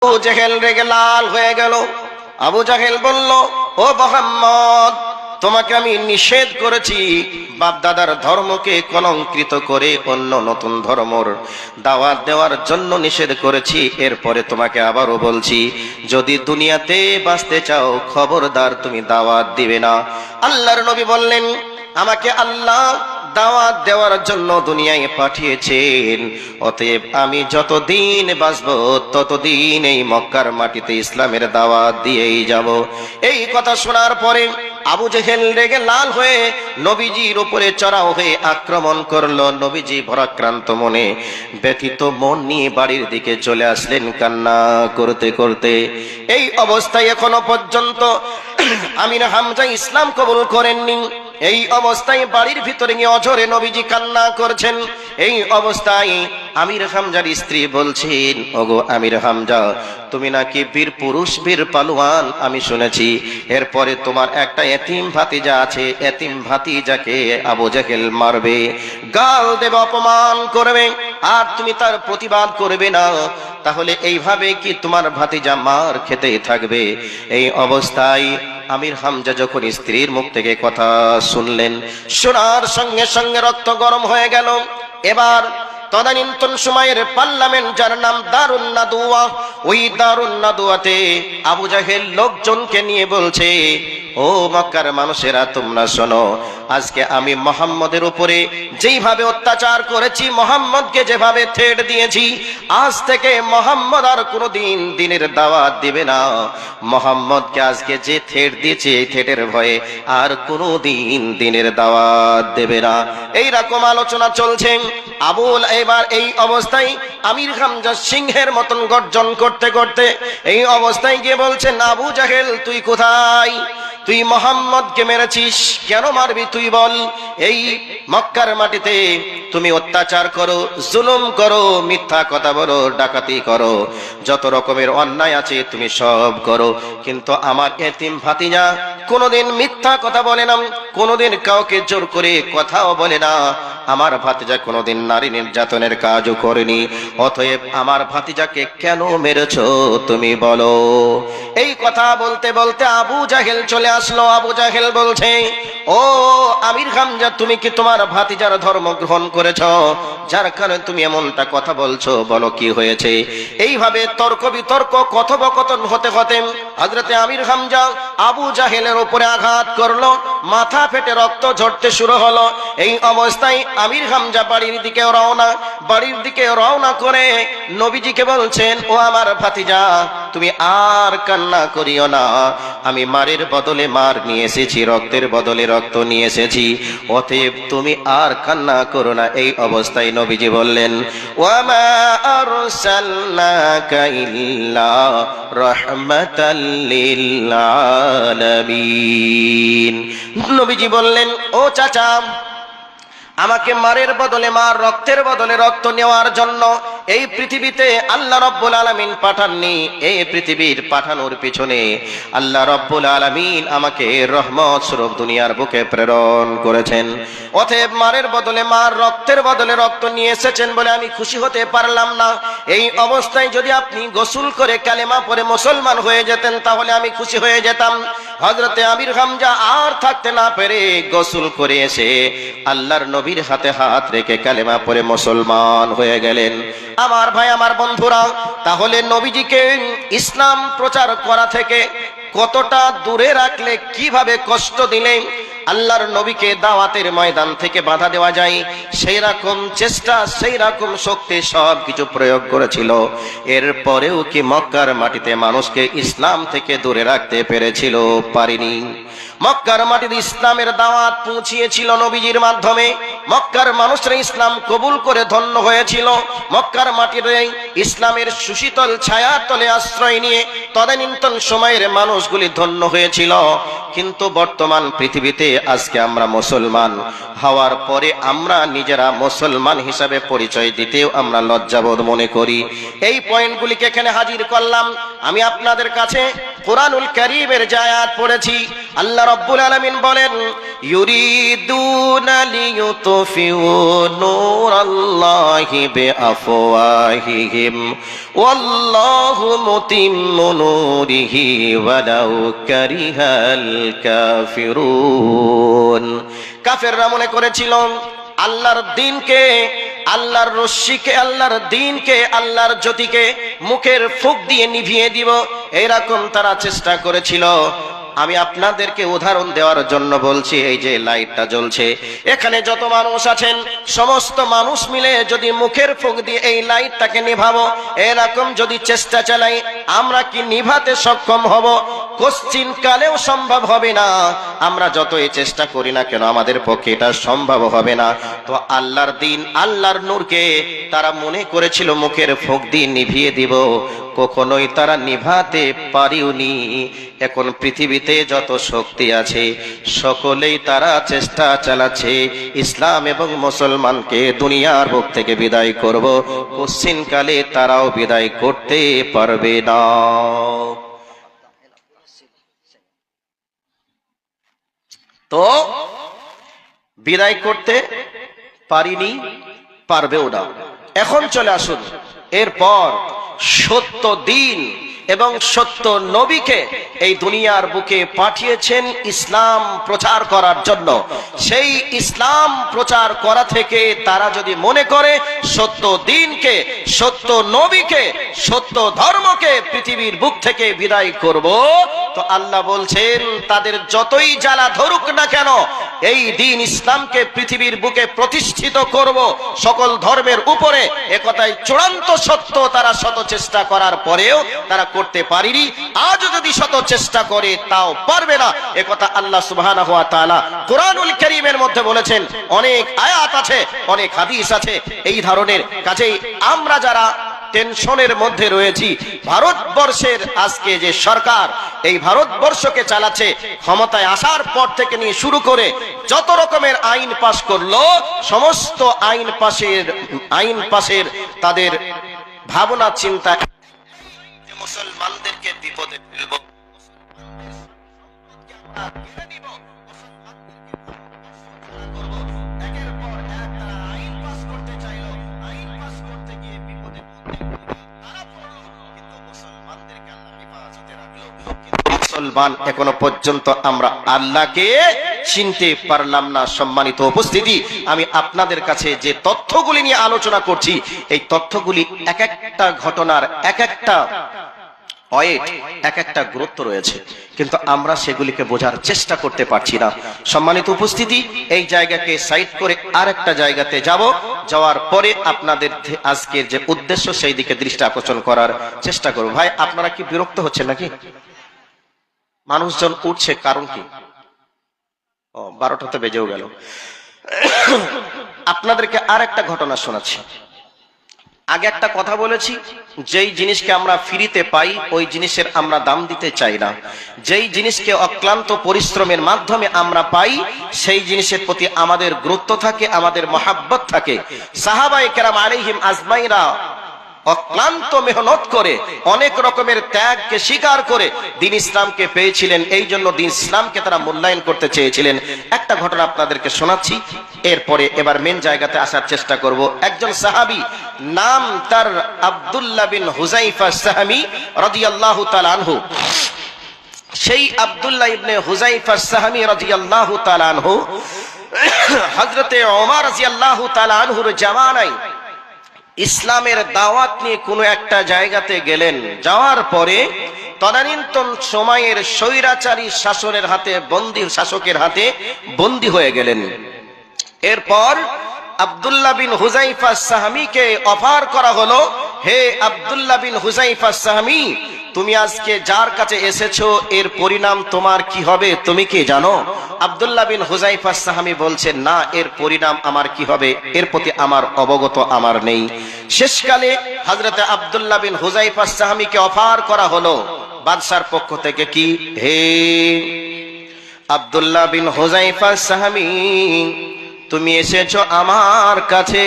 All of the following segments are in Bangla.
আবু জেহেল রেগে লাল হয়ে গেল। আবু জাহেল বলল, ও মুহাম্মদ, তোমাকে আমি নিষেধ করেছি বাপ দাদার ধর্মকে কলঙ্কিত করে অন্য নতুন ধর্মর দাওয়াত দেওয়ার জন্য নিষেধ করেছি। এরপরে তোমাকে আবারও বলছি, যদি দুনিয়াতে বাঁচতে চাও খবরদার তুমি দাওয়াত দিবে না। আল্লাহর নবী বললেন, আমাকে আল্লাহ দাওয়াত দেওয়ার জন্য দুনিয়ায় পাঠিয়েছেন, অতএব আমি যতদিন বাঁচবো ততদিন এই মক্কার মাটিতে ইসলামের দাওয়াত দিয়েই যাব। এই কথা শোনার পরে আবু জেহেল রেগে লাল হয়ে নবীজির উপরে চড়াও হয়ে আক্রমণ করলো। নবীজি ভরাক্রান্ত মনে ব্যথিত মন নিয়ে বাড়ির দিকে চলে আসলেন কান্না করতে করতে। এই অবস্থায় এখনো পর্যন্ত আমির হামজা ইসলাম কবুল করেননি। এই অবস্থায় বাড়ির ভিতরে গিয়ে অঝরে নবীজি কান্না করছেন। এই অবস্থায় আমির হামজার স্ত্রী বলছেন, ওগো আমির হামজা, তুমি নাকি বীর পুরুষ, বীর পালোয়ান আমি শুনেছি। এরপরে তোমার একটা এতিম ভাতিজা আছে, এতিম ভাতিজাকে আবু জেহেল মারবে, গাল দেবে, অপমান করবে, আর তুমি তার প্রতিবাদ করবে না, তাহলে এইভাবে কি তোমার ভাতিজা মার খেতে থাকবে? এই অবস্থায় আমির হামজা যখন স্ত্রীর মুখ থেকে কথা শুনলেন, শোনার সঙ্গে সঙ্গে রক্ত গরম হয়ে গেল। এবার তদানীন্তন সময়ের পার্লামেন্ট, যার নাম দারুন নাদুয়া, ওই দারুন নাদুয়াতে আবু জাহেল লোকজনকে নিয়ে বলছে, ও মক্কার মানুষেরা, তোমরা শোনো, আজকে আমি মুহাম্মদের উপরে যেইভাবে অত্যাচার করেছি, মুহাম্মদকে যেভাবে থ্রেট দিয়েছি, আজ থেকে মুহাম্মদ আর কোনোদিন দিনের দাওয়াত দিবে না। মুহাম্মদকে আজকে যে থ্রেট দিয়েছে, এই থ্রেটের ভয়ে আর কোনোদিন দিনের দাওয়াত দেবে না। এইরকম আলোচনা চলছে। আবুল এবার এই অবস্থায় আমির হামজা সিংহের মতন গর্জন করতে করতে এই অবস্থায় গিয়ে বলছেন, আবু জাহেল, তুই কোথায়? তুই মুহাম্মদকে মেরেছিস, কেন মারবি তুই বল? এই মক্কার মাটিতে তুমি অত্যাচার করো, জুলুম করো, মিথ্যা কথা বলো, ডাকাতি করো, যত রকমের অন্যায় আছে তুমি সব করো, কিন্তু আমার এতিম ভাতিজা কোনোদিন মিথ্যা কথা বলে না, কোনোদিন কাউকে জোর করে কথাও বলে না, আমার ভাতিজা কোনোদিন নারী নির্যাতনের কাজও করেনি, অতএব আমার ভাতিজাকে কেন মেরেছো তুমি বলো? এই কথা বলতে বলতে আবু জাহেল চলে আসলো। আবু জাহেল বলছে, ও আমির হামজা, তুমি কি তোমার ভাতিজার ধর্ম গ্রহণ করেছ, যার কারণে তুমি এমনটা কথা বলছো? বলো কি হয়েছে? এইভাবে তর্ক বিতর্ক, কথোপকথন হতে হতে হযরতে আমির হামজা আবু জাহেলের উপরে আঘাত করলো, মাথা ফেটে রক্ত ঝরতে শুরু হলো। এই অবস্থায় আমির হামজা বাড়ির দিকে রওনা করে নবীজিকে বলছেন, ও আমার ভাতিজা, তুমি আর কান্না করিও না, আমি মারের বদলে মার নিয়ে এসেছি, রক্তের বদলে রক্ত নিয়ে এসেছি, অতএব তুমি আর কান্না করো না। এই অবস্থায় নবীজি বললেন, ওয়ামা আরসালনাকা ইল্লা রাহমাতাল লিল আলামিন। নবীজি বললেন, ও চাচা, আমাকে মারের বদলে মার, রক্তের বদলে রক্ত নেওয়ার জন্য এই পৃথিবীতে আল্লাহ রব্বুল আলামিন পাঠাননি। এই পৃথিবীর পাঠানোর পিছনে আল্লাহ রব্বুল আলামিন আমাকে রহমত স্বরূপ দুনিয়ার বুকে প্রেরণ করেছেন। অতএব মারের বদলে মার, রক্তের বদলে রক্ত নিয়ে এসেছেন বলে আমি খুশি হতে পারলাম না। এই অবস্থায় যদি আপনি গোসল করে কালেমা পড়ে মুসলমান হয়ে যেতেন, তাহলে আমি খুশি হয়ে যেতাম। হযরতে আমির হামজা আর থাকতে না পেরে গোসল করে এসে আল্লাহর নবীর হাতে হাত রেখে কালেমা পড়ে মুসলমান হয়ে গেলেন। আমার ভাই, আমার বন্ধুরা, তাহলে নবীজিকে ইসলাম প্রচার করা থেকে কতটা দূরে রাখলে, কিভাবে কষ্ট দিলে আল্লাহর নবীকে দাওয়াতের ময়দান থেকে বাধা দেওয়া যায়, সেই রকম চেষ্টা, সেই রকম শক্তি সব কিছু প্রয়োগ করেছিল। এরপরেও কি মক্কার মাটিতে মানুষকে ইসলাম থেকে দূরে রাখতে পেরেছিল? পারিনি। মক্কার মাটিতে ইসলামের দাওয়াত পৌঁছিয়েছিল নবীজির মাধ্যমে। মক্কার মানুষরা ইসলাম কবুল করে ধন্য হয়েছিল। মক্কার মাটির ইসলামের সুশীতল ছায়ার তলে আশ্রয় নিয়ে তদানীন্তন সময়ের মানুষগুলি ধন্য হয়েছিল। কিন্তু বর্তমান পৃথিবীতে আজকে আমরা মুসলমান হওয়ার পরে আমরা নিজেরা মুসলমান হিসাবে পরিচয় দিতেও আমরা লজ্জাবোধ মনে করি। এই পয়েন্টগুলিকে এখানে হাজির করলাম। আমি আপনাদের কাছে কুরআনুল কারীমের যে আয়াত পড়েছি, আল্লাহ রাব্বুল আলামিন বলেন, ইউরিদুনা লিইউতফিউ নূরাল্লাহি বিআফওয়াহিহিম ওয়াল্লাহু মুতিম্মু নূরিহি ওয়ালাউ কারিহাল কাফিরুন। কাফেররা মনে করেছিল আল্লাহর দ্বীনকে, আল্লাহর রশ্মিকে, আল্লাহর দ্বীনকে, আল্লাহর জ্যোতিকে মুখের ফুঁক দিয়ে নিভিয়ে দিব, এরকম তারা চেষ্টা করেছিল। আমি আপনাদেরকে উদাহরণ দেওয়ার জন্য বলছি, এই যে লাইটটা জ্বলছে, এখানে যত মানুষ আছেন সমস্ত মানুষ মিলে যদি মুখের ফুঁক দিয়ে এই লাইটটাকে নিভাবো, এরকম যদি চেষ্টা চালাই, আমরা কি নিভাতে সক্ষম হব? কোশ্চিন কালেও সম্ভব হবে না। আমরা যতই চেষ্টা করি না কেন আমাদের পক্ষে এটা সম্ভব হবে না। তো আল্লাহর দ্বীন, আল্লাহর নূরকে তারা মনে করেছিল মুখের ফুঁক দিয়ে নিভিয়ে দিব, কখনোই তারা নিভাতে পারিওনি। এখন পৃথিবীতে যত শক্তি আছে সকলেই তারা চেষ্টা চালাচ্ছে ইসলাম এবং মুসলমানকে দুনিয়ার বুক থেকে বিদায় করব, কোশ্চিন কালে তারাও বিদায় করতে পারবে না। তো বিদায় করতে পারিনি, পারবেও না। এখন চলে আসুন, এরপর সত্য দ্বীন এবং সত্য নবীকে এই দুনিয়ার বুকে পাঠিয়েছেন ইসলাম প্রচার করার জন্য। সেই ইসলাম প্রচার করা থেকে তারা যদি মনে করে সত্য দ্বীনকে, সত্য নবীকে, সত্য ধর্মকে পৃথিবীর বুক থেকে বিদায় করব, তো আল্লাহ বলছেন তাদের যতই জ্বালা ধরুক না কেন, এই দ্বীন ইসলামকে পৃথিবীর বুকে প্রতিষ্ঠিত করব সকল ধর্মের উপরে। একথাই চূড়ান্ত সত্য। তারা শত চেষ্টা করার পরেও তারা করতে পারেনি, আজ যদি শত চেষ্টা করে তাও পারবে না। একথা আল্লাহ সুবহানাহু ওয়া তাআলা কুরআনুল কারীমের মধ্যে বলেছেন। অনেক আয়াত আছে, অনেক হাদিস আছে এই ধরনের। কাজেই আমরা যারা টেনশনের মধ্যে রয়েছি, ভারতবর্ষের আজকে যে সরকার এই ভারতবর্ষকে চালাচ্ছে, ক্ষমতায় আসার পর থেকে নিয়ে শুরু করে যত রকমের আইন পাশ করলো, সমস্ত আইন পাশের তাদের ভাবনা চিন্তা মুসলমানদেরকে বিপদে ফেলবো, মুসলমান এখনো পর্যন্ত আমরা আল্লাহকে চিনতে পারলাম না। সম্মানিত উপস্থিতি, আমি আপনাদের কাছে যে তথ্যগুলি নিয়ে আলোচনা করছি, এই তথ্যগুলি এক একটা ঘটনার এক একটা ওয়েট, এক একটা গুরুত্ব রয়েছে, কিন্তু আমরা সেগুলিকে বোঝার চেষ্টা করতে পারছি না। সম্মানিত উপস্থিতি, এই জায়গাকে সাইড করে আরেকটা জায়গাতে যাব, যাওয়ার পরে আপনাদের আজকের যে উদ্দেশ্য সেই দিকে দৃষ্টি আকর্ষণ করার চেষ্টা করব। ভাই, আপনারা কি বিরক্ত হচ্ছেন নাকি? মানুষজন উঠছে, কারণ কি? 12টাতে বেজেও গেল। আপনাদেরকে আর একটা ঘটনা শোনাচ্ছি। আগে একটা কথা বলেছি, যেই জিনিসকে আমরা ফ্রিতে পাই ওই জিনিসের আমরা দাম দিতে চাই না। যেই জিনিসকে অক্লান্ত পরিশ্রমের মাধ্যমে আমরা পাই সেই জিনিসের প্রতি আমাদের গুরুত্ব থাকে, আমাদের মহাব্বত থাকে। সাহাবায়ে কেরাম আলাইহিম আজমাইরা অক্লান্ত মেহনত করে, অনেক রকমের ত্যাগকে স্বীকার করে দিন ইসলামকে পেয়েছিলেন। এই জন্য দিন ইসলামকে তারা মূল্যায়ন করতে চেয়েছিলেন। একটা ঘটনা আপনাদেরকে শোনাচ্ছি, এরপরে এবার মেন জায়গাতে আসার চেষ্টা করব। একজন সাহাবী, নাম তার আব্দুল্লাহ বিন হুযাইফা সাহামী রাদিয়াল্লাহু তাআলা আনহু। সেই আব্দুল্লাহ ইবনে হুযাইফা সাহামী রাদিয়াল্লাহু তাআলা আনহু হযরতে ওমর রাদিয়াল্লাহু তাআলা আনহুর জামানায় ইসলামের দাওয়াত নিয়ে কোনো একটা জায়গাতে গেলেন। যাওয়ার পরে তদানীন্তন সময়ের স্বৈরাচারী শাসনের হাতে শাসকের হাতে বন্দী হয়ে গেলেন। এরপর আব্দুল্লাহ বিন হুযাইফা সাহামীকে অফার করা হলো, হে আব্দুল্লাহ বিন হুযাইফা সাহামী, তুমি আজকে যার কাছে এসেছো এর পরিণাম তোমার কি হবে তুমি কি জানো? আব্দুল্লাহ বিন হুযাইফা সাহামী বলছেন, না, এর পরিণাম আমার কি হবে এর প্রতি আমার অবগত আমার নেই। শেষকালে হযরতে আব্দুল্লাহ বিন হুযাইফা সাহামীকে অফার করা হলো বাদশার পক্ষ থেকে, কি, হে আব্দুল্লাহ বিন হুযাইফা সাহামী, তুমি এসেছো আমার কাছে,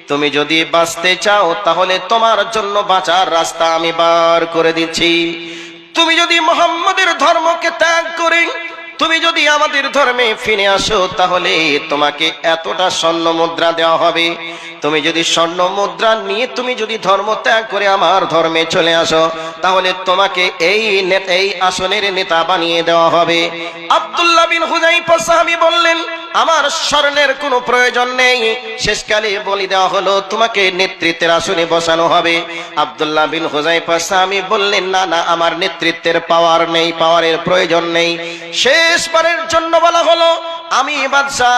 তুমি যদি বাঁচতে চাও তাহলে তোমার জন্য বাঁচার রাস্তা আমি বার করে দিচ্ছি। তুমি যদি মুহাম্মাদের ধর্মকে ত্যাগ করে তুমি যদি আমাদের ধর্মে ফিরে আসো, তাহলে তোমাকে এতটা স্বর্ণ মুদ্রা দেওয়া হবে। তুমি যদি স্বর্ণ মুদ্রা নিয়ে তুমি যদি ধর্ম ত্যাগ করে আমার ধর্মে চলে আসো, তাহলে তোমাকে এই আসনের নেতা বানিয়ে দেওয়া হবে। আব্দুল্লাহ বিন হুযাইফা সাহাবী বললেন, আমার স্বর্ণের কোনো প্রয়োজন নেই। শেষকালে বলে দেওয়া হলো, তোমাকে নেতৃত্বের আসনে বসানো হবে। আব্দুল্লাহ বিন হুযাইফা সাহাবী বললেন, না না, আমার নেতৃত্বের পাওয়ার নেই, পাওয়ারের প্রয়োজন নেই। শেষবারের জন্য বলা হলো, আমি বাদশা,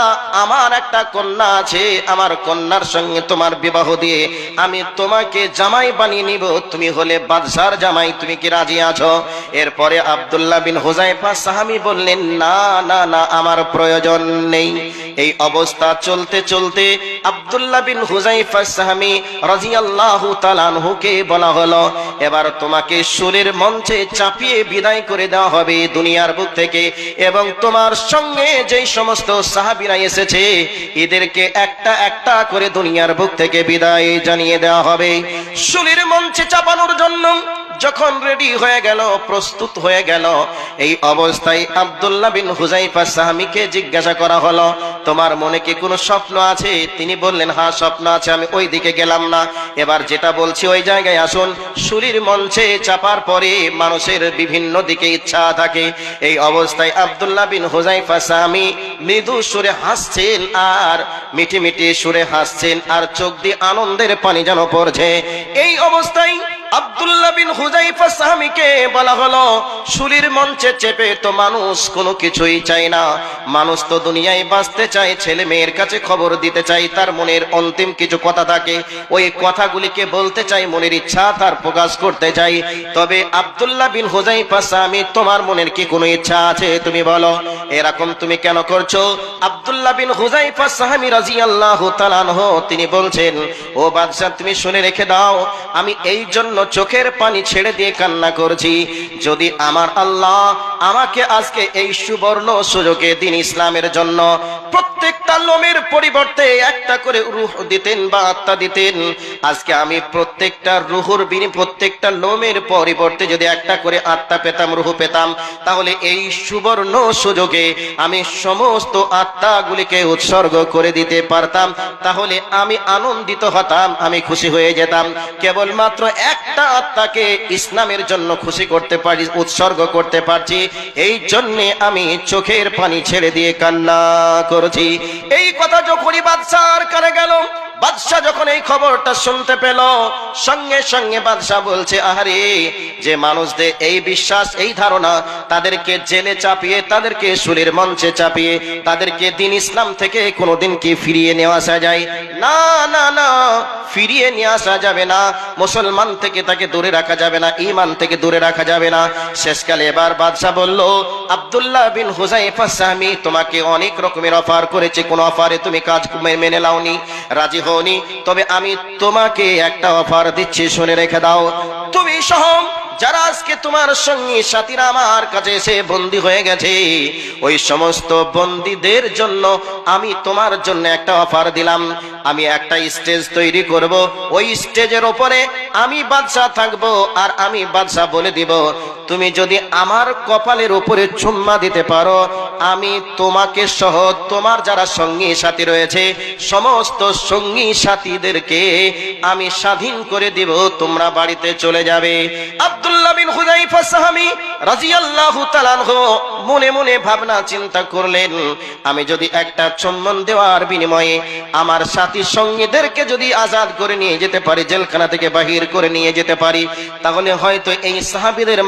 আমার একটা কন্যা আছে, আমার কন্যার সঙ্গে তোমার বিবাহ দিয়ে আমি তোমাকে জামাই বানিয়ে নিব। তুমি হলে বাদশার জামাই, তুমি কি রাজি আছো? এরপরে আব্দুল্লাহ বিন হুযাইফা সাহাবী বললেন, না না না, আমার প্রয়োজন নেই। এই অবস্থা চলতে চলতে আব্দুল্লাহ বিন হুযাইফা সাহাবী রাদিয়াল্লাহু তাআলা আনহুকে বলা হলো, এবার তোমাকে সুরের মঞ্চে চাপিয়ে বিদায় করে দেওয়া হবে দুনিয়ার বুক থেকে, এবং তোমার সঙ্গে যেই সমস্ত সাহাবীরা এসেছে এদেরকে একটা একটা করে দুনিয়ার বুক থেকে বিদায় জানিয়ে দেওয়া হবে। সুরের মঞ্চে চাপানোর জন্য যখন রেডি হয়ে গেল, প্রস্তুত হয়ে গেল, এই অবস্থায় আব্দুল্লাহ বিন হুযাইফা সাহাবীকে জিজ্ঞাসা করা হলো, তোমার মনে কি কোনো স্বপ্ন আছে? তিনি বললেন, হ্যাঁ স্বপ্ন আছে, আমি ওই দিকে গেলাম না, এবার যেটা বলছি ওই জায়গায় আসুন। সুরের মঞ্চে চাপার পরে মানুষের বিভিন্ন দিকে ইচ্ছা থাকে। এই অবস্থায় আব্দুল্লাহ বিন হুযাইফা সাহাবী মৃদু সুরে হাসছেন, আর মিটি মিটি সুরে হাসছেন, আর চোখ দিয়ে আনন্দের পানি যেন পড়ছে। এই অবস্থায় আব্দুল্লাহ বিন হুযাইফা সাহাবীকে বলা হলো, সুরের মঞ্চে চেপে তো মানুষ কোনো কিছুই চায় না, মানুষ তো দুনিয়ায় বাঁচতে চায়, ছেলে মেয়ের কাছে খবর দিতে চায়, তার মনের অন্তিম কিছু কথা থাকে, ওই কথাগুলিকে বলতে চাই, মনের ইচ্ছা তার প্রকাশ করতে চাই। তবে আব্দুল্লাহ বিন হুযাইফা সাহাবী, তোমার মনের কি কোনো ইচ্ছা আছে? তুমি বলো, এরকম তুমি কেন করছো? আব্দুল্লাহ বিন হুযাইফা সাহাবী রাদিয়াল্লাহু তাআলা আনহু তিনি বলছেন, ও বাদশা, তুমি শুনে রেখে দাও, আমি এই জন্য চোখের পানি ছেড়ে দিয়ে কান্না করছি, যদি আমার আল্লাহ আমাকে আজকে এই সুবর্ণ সুযোগে দিন ইসলামের জন্য প্রত্যেকটা লোমের পরিবর্তে একটা করে রূহ দিতেন বা আত্মা দিতেন, আজকে আমি প্রত্যেকটা রূহুর প্রত্যেকটা লোমের পরিবর্তে যদি একটা করে আত্মা পেতাম, রূহ পেতাম, তাহলে এই সুবর্ণ সুযোগে আমি সমস্ত আত্মাগুলিকে উৎসর্গ করে দিতে পারতাম, তাহলে আমি আনন্দিত হতাম, আমি খুশি হয়ে যেতাম। কেবলমাত্র একটা আত্মাকে ইসলামের জন্য খুশি করতে পারি, উৎসর্গ করতে পারছি, এই জন্যে আমি চোখের পানি ছেড়ে দিয়ে কান্না করছি। এই কথা যখনই বাদশার কানে গেল, বাদশা যখন এই খবরটা শুনতে পেল, সঙ্গে সঙ্গে বাদশা বলছে, আহারে, যে মানুষদের এই বিশ্বাস, এই ধারণা, তাদেরকে জেলে চাপিয়ে, তাদেরকে সুরের মঞ্চে চাপিয়ে, তাদেরকে দিন ইসলাম থেকে কোনোদিন কি ফিরিয়ে নিয়ে আসা যায়? না না না, ফিরিয়ে নিয়ে আসা যাবে না। মুসলমান থেকে তাকে দূরে রাখা যাবে না, ঈমান থেকে দূরে রাখা যাবে না। শেষকালে এবার বাদশা বলল, আব্দুল্লাহ বিন হুযাইফা সাহাবী, তোমাকে অনেক রকমের অফার করেছে, কোন অফারে তুমি কাজ মেনে নাওনি, রাজি হওনি, তবে আমি তোমাকে একটা অফার দিচ্ছি, শুনে রেখে দাও। তুমি সহ যারা আজকে তোমার সঙ্গী সাথীরা আমার কাছে এসে বন্দী হয়ে গেছে, ওই সমস্ত বন্দীদের জন্য আমি তোমার জন্য একটা অফার দিলাম। আমি একটা স্টেজ তৈরি করব, ওই স্টেজের উপরে আমি বাদশা থাকবো, আর আমি বাদশা বলে দিব, তুমি যদি আমার কপালের উপরে চুম্মা দিতে পারো, আমি তোমাকে সহ তোমার যারা সঙ্গী সাথী রয়েছে সমস্ত সঙ্গী সাথীদেরকে আমি স্বাধীন করে দিব, তোমরা বাড়িতে চলে যাবে। আব্দুল্লাহ বিন হুযাইফা সাহাবী রাদিয়াল্লাহু তাআলা আনহু মনে মনে ভাবনা চিন্তা করলেন, আমি যদি একটা চুম্বন দেওয়ার বিনিময়ে আমার সাথী সঙ্গীদেরকে যদি আজাদ করে নিয়ে যেতে পারি, জেলখানা থেকে বাহির করে নিয়ে যেতে পারি, তাহলে হয়তো এই সাহাবীদের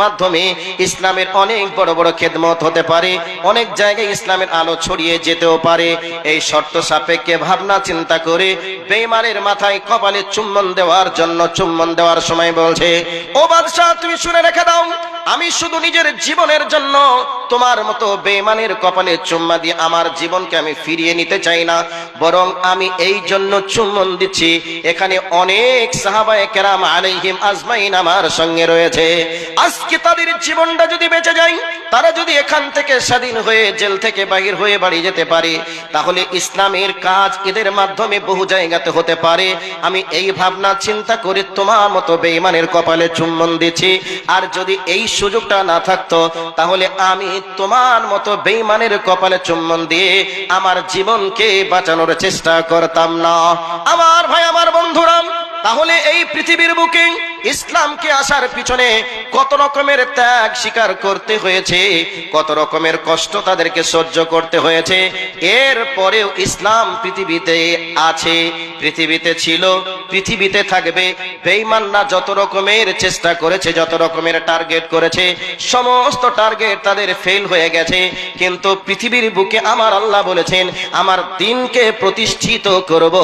মাধ্যমে ইসলামের অনেক বড় বড় খেদমত হতে পারে, অনেক জায়গায় ইসলামের আলো ছড়িয়ে যেতেও পারে। এই শর্ত সাপেক্ষে ভাবনা চিন্তা করে বেঈমানের মাথায় কপালে চুম্বন দেওয়ার জন্য চুম্বন দেওয়ার সময় বলছে, ও বাদশা, তুমি শুনে রেখে দাও, আমি শুধু নিজের জীবনের জন্য তোমার মতো বেঈমানের কপালে চুম্মা দিয়ে আমার জীবনকে আমি ফিরিয়ে নিতে চাই না, বরং আমি এই জন্য চুম্বন দিচ্ছি, এখানে অনেক সাহাবায়ে কেরাম আলাইহিম আজমাইন আমার সঙ্গে রয়েছে, আজকে তাদের জীবনটা যদি বেঁচে যায়, তারা যদি এখান থেকে স্বাধীন হয়ে জেল থেকে বাহির হয়ে বাড়ি যেতে পারে, তাহলে ইসলামের কাজ এদের মাধ্যমে বহু জায়গাতে হতে পারে। আমি এই ভাবনা চিন্তা করে তোমার মতো বেঈমানের কপালে চুম্বন দিচ্ছি। আর যদি এই সুযোগটা না থাকতো, তাহলে আমি তোমার মতো বেঈমানের কপালে চুম্বন দিয়ে আমার জীবনকে বাঁচানোর চেষ্টা করতাম না। আমার ভাই, আমার বন্ধুরা, তাহলে এই পৃথিবীর বুকে ইসলামকে আসার পিছনে কত রকমের ত্যাগ স্বীকার করতে হয়েছে, কত রকমের কষ্ট তাদেরকে সহ্য করতে হয়েছে। এর পরেও ইসলাম পৃথিবীতে আছে, পৃথিবীতে ছিল, পৃথিবীতে থাকবে। বেঈমানরা যত রকমের চেষ্টা করেছে, যত রকমের টার্গেট করেছে, সমস্ত টার্গেট তাদের ফেল হয়ে গেছে। কিন্তু পৃথিবীর বুকে আমার আল্লাহ বলেছেন, আমার দিনকে প্রতিষ্ঠিত করব,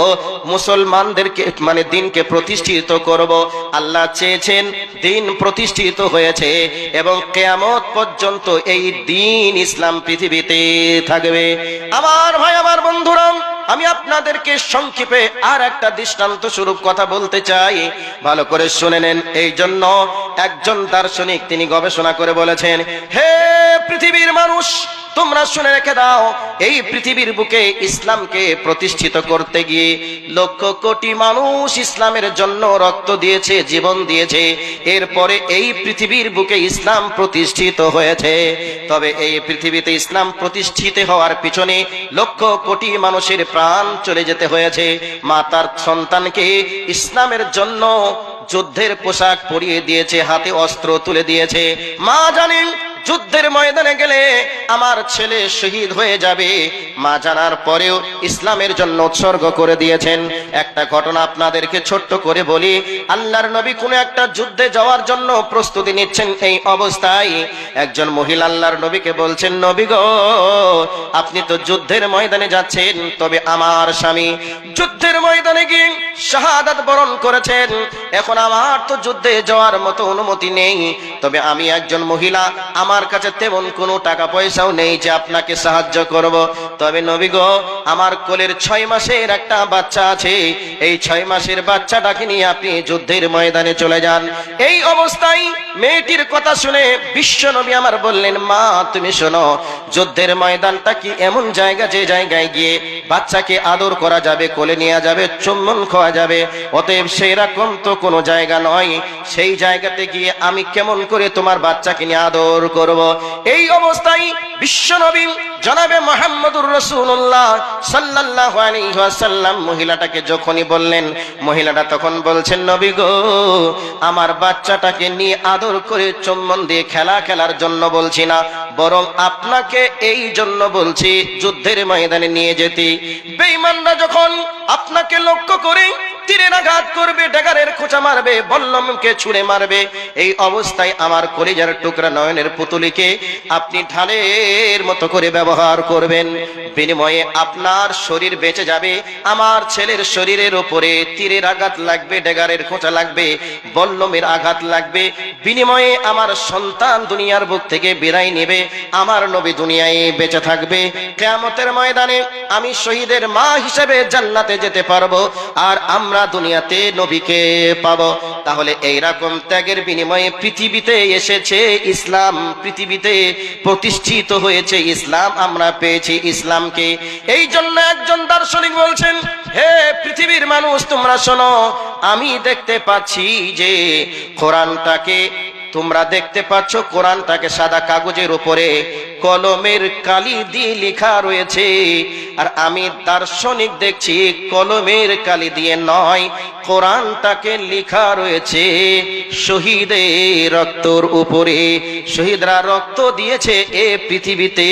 মুসলমানদেরকে মানে দিনকে প্রতিষ্ঠিত করব। আল্লাহ চেয়েছেন, দিন প্রতিষ্ঠিত হয়েছে এবং কিয়ামত পর্যন্ত এই দিন ইসলাম পৃথিবীতে থাকবে। আমার ভাই, আমার বন্ধুরা, আমি আপনাদেরকে সংক্ষেপে আর একটা দৃষ্টান্ত স্বরূপ কথা বলতে চাই, ভালো করে শুনে নেন। এই জন্য একজন দার্শনিক তিনি গবেষণা করে বলেছেন, হে পৃথিবীর মানুষ, তোমরা শুনে রেখে দাও, এই পৃথিবীর বুকে ইসলামকে প্রতিষ্ঠিত করতে গিয়ে লক্ষ কোটি মানুষ ইসলামের জন্য রক্ত দিয়েছে, জীবন দিয়েছে। এরপরে এই পৃথিবীর বুকে ইসলাম প্রতিষ্ঠিত হয়েছে। তবে এই পৃথিবীতে ইসলাম প্রতিষ্ঠিত হওয়ার পিছনে লক্ষ কোটি মানুষের প্রাণ চলে যেতে হয়েছে। মা তার সন্তানকে ইসলামের জন্য যুদ্ধের পোশাক পরিয়ে দিয়েছে, হাতে অস্ত্র তুলে দিয়েছে। মা জানেন যুদ্ধের ময়দানে গেলে আমার ছেলে শহীদ হয়ে যাবে, মা জানার পরেও ইসলামের জন্য উৎসর্গ করে দিয়েছেন। একটা ঘটনা আপনাদেরকে ছোট্ট করে বলি। আল্লাহর নবী কোন একটা যুদ্ধে যাওয়ার জন্য প্রস্তুতি নিচ্ছেন, এই অবস্থায় একজন মহিলা আল্লাহর নবীকে বলছেন, নবী গো, আপনি তো যুদ্ধের ময়দানে যাচ্ছেন, তবে আমার স্বামী যুদ্ধের ময়দানে গিয়ে শাহাদাত বরণ করেছেন, এখন আমার তো যুদ্ধে যাওয়ার মতো অনুমতি নেই। তবে আমি একজন মহিলা, আমার কাছে তেমন কোনো টাকা পয়সাও নেই যে আপনাকে সাহায্য করব। তবে নবী গো, আমার কোলের 6 মাসের একটা বাচ্চা আছে, এই 6 মাসের বাচ্চাটাকে নিয়ে আপনি যুদ্ধের ময়দানে চলে যান। এই অবস্থায় মেয়েটির কথা শুনে বিশ্ব নবী আমার বললেন, মা তুমি শোনো, যুদ্ধের ময়দানটা কি এমন জায়গা যে জায়গায় গিয়ে বাচ্চাকে আদর করা যাবে, কোলে নেওয়া যাবে, চুম্বন খাওয়া যাবে? অতএব সেই রকম তো কোনো জায়গা নয়। সেই জায়গাতে গিয়ে আমি কেমন করে তোমার বাচ্চাকে নিয়ে আদর করব? এই অবস্থায় বিশ্বনবী জনাবে মুহাম্মদুর রাসূলুল্লাহ সাল্লাল্লাহু আলাইহি ওয়াসাল্লাম মহিলাটাকে যখনই বললেন, মহিলাটা তখন বলছেন, নবী গো, আমার বাচ্চাটাকে নিয়ে আদর করে চুম্বন দিয়ে খেলার জন্য বলছি না, বরং আপনাকে এই জন্য বলছি যুদ্ধের ময়দানে নিয়ে যেতে। বেঈমানরা যখন আপনাকে লক্ষ্য করে তীরের আঘাত করবে, ড্যাগারের খোঁচা মারবে, বল্লমকে ছুঁড়ে মারবে, এই অবস্থায় আমার কলিজার টুকরা নয়নের পুতুলিকে আপনি ঢালের মতো করে ব্যবহার করবেন। বিনিময়ে আপনার শরীর বেঁচে যাবে, আমার ছেলের শরীরের উপরে তীরের আঘাত লাগবে, ড্যাগারের খোঁচা লাগবে, বল্লমের আঘাত লাগবে। বিনিময়ে আমার সন্তান দুনিয়ার বুক থেকে বিদায় নেবে, আমার নবী দুনিয়ায় বেঁচে থাকবে। কিয়ামতের ময়দানে আমি শহীদের মা হিসেবে জান্নাতে যেতে পারবো, আর আমরা দুনিয়াতে নবীকে পাবো। তাহলে এইরকম ত্যাগের বিনিময়ে পৃথিবীতে এসেছে ইসলাম, পৃথিবীতে প্রতিষ্ঠিত হয়েছে ইসলাম, আমরা পেয়েছি ইসলামকে। এই জন্য একজন দার্শনিক বলছেন, হে পৃথিবীর মানুষ তোমরা শোনো, আমি দেখতে পাচ্ছি যে কোরআনটাকে তোমরা দেখতে পাচ্ছ, কোরআনটাকে সাদা কাগজের উপরে কলমের কালি দিয়ে লেখা রয়েছে, আর আমি দার্শনিক দেখছি কলমের কালি দিয়ে নয়, কোরআনটাকে লেখা রয়েছে শহীদের রক্তর উপরে। শহীদরা রক্ত দিয়েছে, এ পৃথিবীতে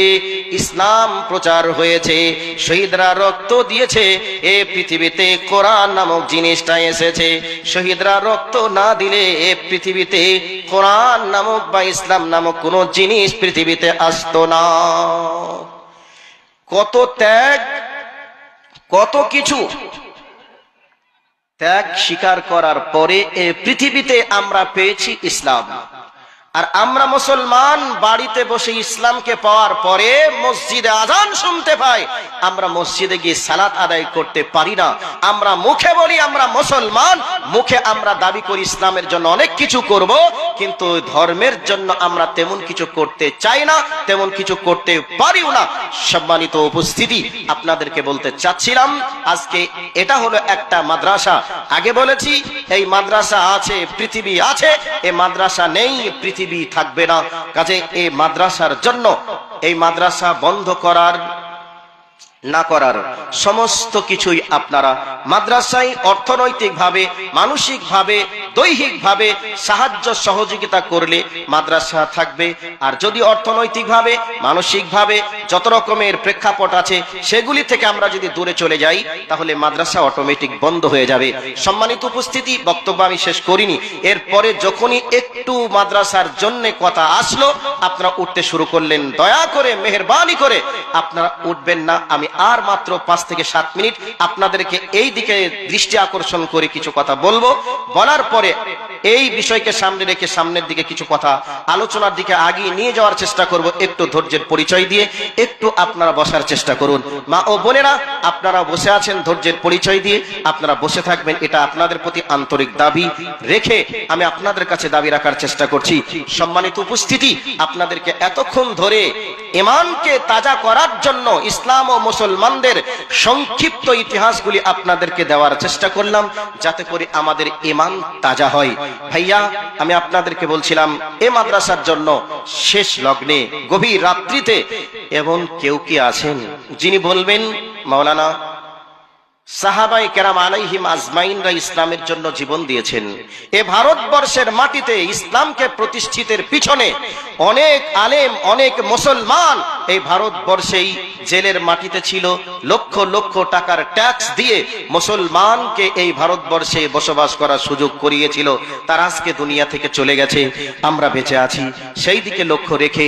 ইসলাম প্রচার হয়েছে। শহীদরা রক্ত দিয়েছে, এ পৃথিবীতে কোরআন নামক জিনিসটা এসেছে। শহীদরা রক্ত না দিলে এ পৃথিবীতে কোরআন নামক বা ইসলাম নামক কোনো জিনিস পৃথিবীতে আসতো না। কত ত্যাগ, কত কিছু ত্যাগ স্বীকার করার পরে এ পৃথিবীতে আমরা পেয়েছি ইসলাম। আর আমরা মুসলমান বাড়িতে বসে ইসলামকে পাওয়ার পরে মসজিদে আজান শুনতে পাই, আমরা মসজিদে গিয়ে সালাত আদায় করতে পারি না। আমরা মুখে বলি আমরা মুসলমান, মুখে আমরা দাবি করি ইসলামের জন্য অনেক কিছু করব, কিন্তু ধর্মের জন্য আমরা তেমন কিছু করতে চাই না, তেমন কিছু করতে পারিও না। সম্মানিত উপস্থিতি, আপনাদেরকে বলতে চাচ্ছিলাম আজকে এটা হলো একটা মাদ্রাসা। আগে বলেছি এই মাদ্রাসা আছে, পৃথিবী আছে, এই মাদ্রাসা নেই, পৃথিবী থাকবে না। কাজে এই মাদ্রাসার জন্য, এই মাদ্রাসা বন্ধ করার না করার সমস্ত কিছুই আপনারা মাদ্রাসায় অর্থনৈতিকভাবে, মানসিকভাবে, দৈহিকভাবে সাহায্য সহযোগিতা করলে মাদ্রাসা থাকবে। আর যদি অর্থনৈতিকভাবে, মানসিকভাবে যত রকমের প্রেক্ষাপট আছে সেগুলি থেকে আমরা যদি দূরে চলে যাই, তাহলে মাদ্রাসা অটোমেটিক বন্ধ হয়ে যাবে। সম্মানিত উপস্থিতি, বক্তব্য আমি শেষ করিনি। এরপরে যখনই একটু মাদ্রাসার জন্য কথা আসলো, আপনারা উঠতে শুরু করলেন। দয়া করে, মেহেরবানি করে আপনারা উঠবেন না। আমি আর মাত্র 5 থেকে 7 মিনিট আপনাদেরকে এই দিকে দৃষ্টি আকর্ষণ করে কিছু কথা বলবো। বলার পরে এই বিষয়কে সামনে রেখে সামনের দিকে কিছু কথা আলোচনার দিকে আগিয়ে নিয়ে যাওয়ার চেষ্টা করব। একটু ধৈর্যের পরিচয় দিয়ে একটু আপনারা বসার চেষ্টা করুন। মা ও বোনেরা, আপনারা বসে আছেন, ধৈর্যের পরিচয় দিয়ে আপনারা বসে থাকবেন, এটা আপনাদের প্রতি আন্তরিক দাবি রেখে আমি আপনাদের কাছে দাবি রাখার চেষ্টা করছি। সম্মানিত উপস্থিতি, আপনাদেরকে এতক্ষণ ধরে ঈমানকে তাজা করার জন্য ইসলাম ও মুসলমানদের সংক্ষিপ্ত ইতিহাসগুলি আপনাদেরকে দেওয়ার চেষ্টা করলাম, যাতে করে আমাদের ঈমান তাজা হয়। ভাইয়া, আমি আপনাদেরকে বলছিলাম এই মাদ্রাসার জন্য শেষ লগ্নে, গভীর রাত্রিতে এমন কেউ কি আছেন যিনি বলবেন মাওলানা সাহাবায়ে কেরাম আলাইহিম আজমাইনরা ইসলামের জন্য জীবন দিয়েছেন, এ ভারতবর্ষের মাটিতে ইসলামকে প্রতিষ্ঠিতের পিছনে অনেক আলেম, অনেক মুসলমান এই ভারতবর্ষেই জেলের মাটিতে ছিল, লক্ষ লক্ষ টাকার ট্যাক্স দিয়ে মুসলমানকে এই ভারতবর্ষে বসবাস করার সুযোগ করিয়েছিল। তারা আজকে দুনিয়া থেকে চলে গেছে, আমরা বেঁচে আছি। সেই দিকে লক্ষ্য রেখে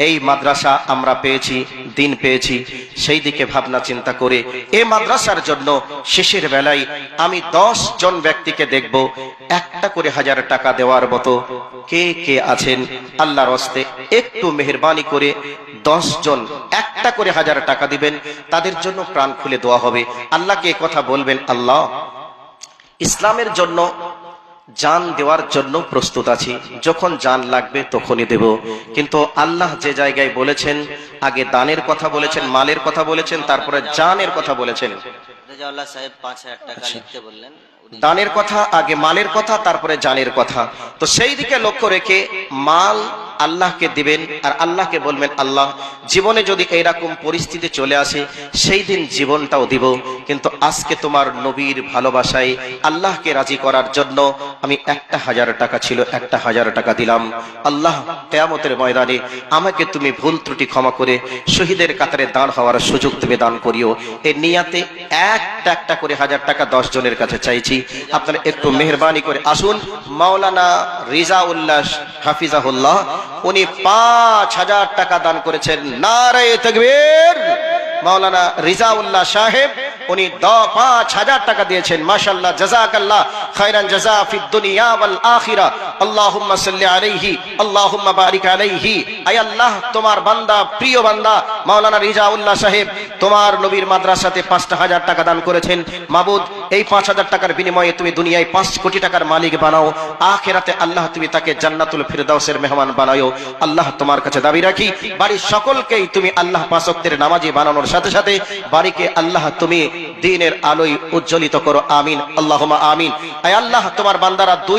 এই মাদ্রাসা আমরা পেয়েছি, দিন পেয়েছি। সেই দিকে ভাবনা চিন্তা করে এই মাদ্রাসার জন্য শেষের বেলায় আমি 10 জন ব্যক্তিকে দেখব, একটা করে 1000 টাকা দেওয়ার মতো কে কে আছেন? আল্লাহর হস্তে একটু মেহেরবানি করে 10 জন একটা করে 1000 টাকা দিবেন, তাদের জন্য প্রাণ খুলে দোয়া হবে। আল্লাহকে কথা বলবেন, আল্লাহ ইসলামের জন্য জান দেওয়ার জন্য প্রস্তুত আছি, যখন জান লাগবে তখনই দেব। কিন্তু আল্লাহ যে জায়গায় বলেছেন, আগে দানের কথা বলেছেন, মালের কথা বলেছেন, তারপরে জানের কথা বলেছেন। দানের কথা আগে, মালের কথা তারপরে জানের কথা। তো সেই দিকে লক্ষ্য রেখে মাল আল্লাহকে দিবেন আর আল্লাহকে বলবেন, আল্লাহ জীবনে যদি এইরকম পরিস্থিতি চলে আসে সেই দিন জীবনটাও দিব, কিন্তু আজকে তোমার নবীর ভালোবাসায় আল্লাহকে রাজি করার জন্য আমি 1000 টাকা ছিল, 1000 টাকা দিলাম। আল্লাহ কিয়ামতের ময়দানে আমাকে তুমি ভুল ত্রুটি ক্ষমা করে শহীদের কাতারে দাঁড় হওয়ার সুযোগ তুমি দান করিও। এই নিয়াতে একটা করে 1000 টাকা 10 জনের কাছে চাইছি। আপনারা একটু মেহেরবানি করে আসুন। মাওলানা রিজাউল্লাহ হাফিজাহুল্লাহ উনি 5000 টাকা দান করেছেন। নারে তাকবীর। মাওলানা রিজাউল্লাহ সাহেব উনি 5000 টাকা দিয়েছেন। মাশাআল্লাহ, জাযাকাল্লাহ খায়রান জাযা ফিদ দুনিয়া ওয়াল আখিরা। আল্লাহুম্মা সাল্লি আলাইহি, আল্লাহুম্মা বারিক আলাইহি। আয় আল্লাহ, তোমার বান্দা, প্রিয় বান্দা মাওলানা রিজাউল্লাহ সাহেব তোমার নবীর মাদ্রাসাতে 5000 টাকা দান করেছেন। মাবুদ, এই 5000 টাকার বিনিময়ে তুমি দুনিয়ায় 5 কোটি টাকার মালিক বানাও, আখিরাতে আল্লাহ তুমি তাকে জান্নাতুল ফিরদাউসের মেহমান বানাও। আল্লাহ তোমার কাছে দাবি রাখি, বাড়ির সকলকেই তুমি আল্লাহ 5 ওয়াক্তের নামাজি বানানোর সাথে সাথে বাড়িকে আল্লাহ তুমি দ্বীনের আলোয় উজ্জ্বলিত করো। আমিন, আল্লাহুম্মা আমিন। আয় আল্লাহ, তোমার বান্দারা 2